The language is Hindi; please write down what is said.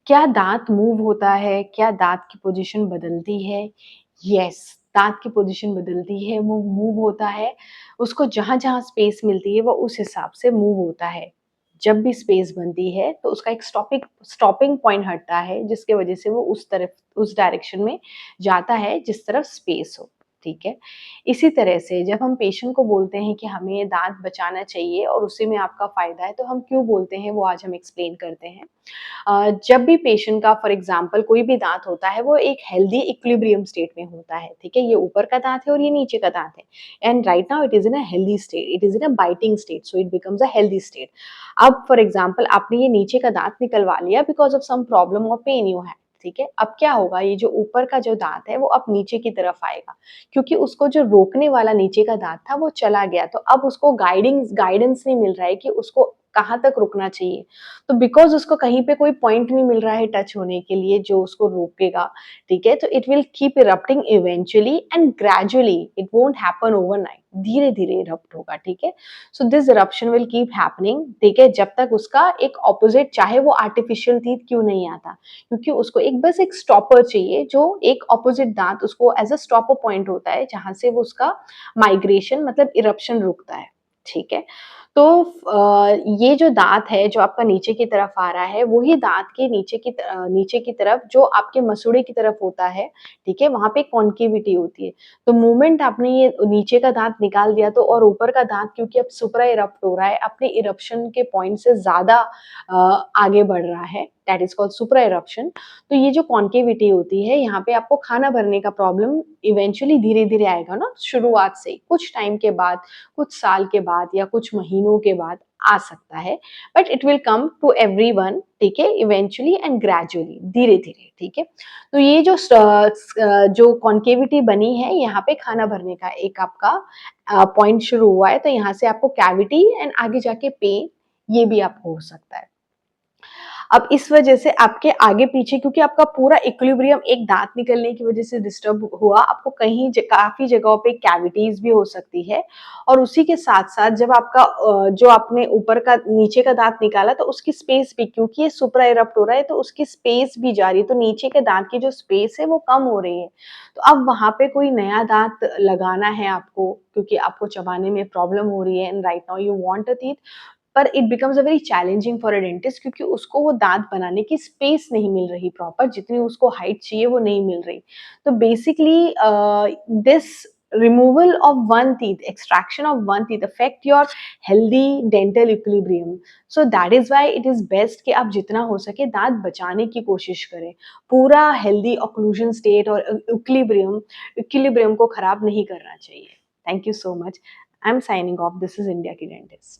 क्या दाँत मूव होता है? क्या दाँत की पोज़ीशन बदलती है? यस, दाँत की पोज़ीशन बदलती है, वो मूव होता है। उसको जहाँ-जहाँ स्पेस मिलती है, वो उस हिसाब से मूव होता है। जब भी स्पेस बनती है, तो उसका एक स्टॉपिंग पॉइंट हटता है, जिसकी वज़ह से वो उस डायरेक्शन में जाता है, जिस तरफ स्पेस हो, ठीक है? इसी तरह से जब हम पेशेंट को बोलते हैं कि हमें दाँत बचाना चाहिए और उसी में आपका फ़ायदा है, तो हम क्यों बोलते हैं, वो आज हम एक्सप्लेन करते हैं। जब भी पेशेंट का फॉर एग्जांपल कोई भी दाँत होता है, वो एक हेल्दी इक्विलिब्रियम स्टेट में होता है, ठीक है? ये ऊपर का दाँत है और ये नीचे का दाँत है and right now it is in a healthy state, it is in a biting state, so it becomes a healthy state. अब फॉर एग्जांपल आपने ये नीचे का दाँत निकलवा लिया बिकॉज़ ऑफ सम प्रॉब्लम और पेन यू हैड, ठीक है? अब क्या होगा, ये जो ऊपर का जो दाँत है, वो अब नीचे की तरफ आएगा, क्योंकि उसको जो रोकने वाला नीचे का दाँत था, वो चला गया, तो अब उसको गाइडेंस नहीं मिल रहा है कि उसको कहाँ तक रुकना चाहिए। तो बिकॉज़ उसको कहीं पे कोई पॉइंट नहीं मिल रहा है टच होने के लिए जो उसको रोकेगा, ठीक है? तो it will keep erupting eventually and gradually, it won't happen overnight, धीरे-धीरे इरप्ट होगा, ठीक है? So this eruption will keep happening, ठीक है? जब तक उसका एक ऑपोज़िट, चाहे वो आर्टिफिशियल टीथ क्यों नहीं आता, क्योंकि उसको बस एक स्टॉपर चाहिए, जो एक ऑपोज़िट दाँत उसको एज़ अ स्टॉपर पॉइंट होता है, जहाँ से वो उसका माइग्रेशन मतलब इरप्शन रुकता है, ठीक है? तो ये जो दाँत है, जो आपका नीचे की तरफ आ रहा है, वही दाँत के नीचे की तरफ जो आपके मसूड़े की तरफ होता है, ठीक है? वहाँ पे कॉन्केविटी होती है। तो मोमेंट आपने ये नीचे का दाँत निकाल दिया तो और ऊपर का दाँत क्योंकि अब सुप्रा इरप्ट हो रहा है, अपने इरप्शन के पॉइंट से ज़्यादा आगे बढ़ रहा है, that is called supra eruption. तो ये जो कॉन्केविटी होती है, यहाँ पे आपको खाना भरने का प्रॉब्लम इवेंचुअली धीरे-धीरे आएगा ना, शुरुआत से ही, कुछ टाइम के बाद, कुछ साल के बाद या कुछ महीनों के बाद आ सकता है, but it will come to everyone, ठीक है? इवेंचुअली एंड ग्रेजुअली, धीरे-धीरे, ठीक है? तो ये जो कॉन्केविटी बनी है, यहाँ पे खाना भरने का एक आपका पॉइंट शुरू हुआ है, तो यहाँ से आपको कैविटी एंड आगे जाके पेन, ये भी आपको हो सकता है। अब इस वजह से आपके आगे-पीछे, क्योंकि आपका पूरा इक्विलिब्रियम एक दाँत निकलने की वजह से डिस्टर्ब हुआ, आपको कहीं काफ़ी जगहों पे कैविटीज़ भी हो सकती है और उसी के साथ-साथ जब आपका जो आपने ऊपर का नीचे का दाँत निकाला तो उसकी स्पेस भी, क्योंकि ये सुप्रा इरप्ट हो रहा है तो उसकी स्पेस भी जा रही है, तो नीचे के दाँत की जो स्पेस है वो कम हो रही है। तो अब वहाँ पे कोई नया दाँत लगाना है आपको, क्योंकि आपको चबाने में प्रॉब्लम हो रही है and right now you want a teeth, पर it becomes a very challenging for a dentist, क्योंकि उसको वो दाँत बनाने की स्पेस नहीं मिल रही प्रॉपर, जितनी उसको हाइट चाहिए वो नहीं मिल रही। तो basically this removal of one teeth, extraction of one teeth affect your healthy dental equilibrium. So that is why it is best कि आप जितना हो सके दाँत बचाने की कोशिश करें। पूरा healthy occlusion state और equilibrium को खराब नहीं करना चाहिए। Thank you so much. I'm signing off. This is India की Dentist.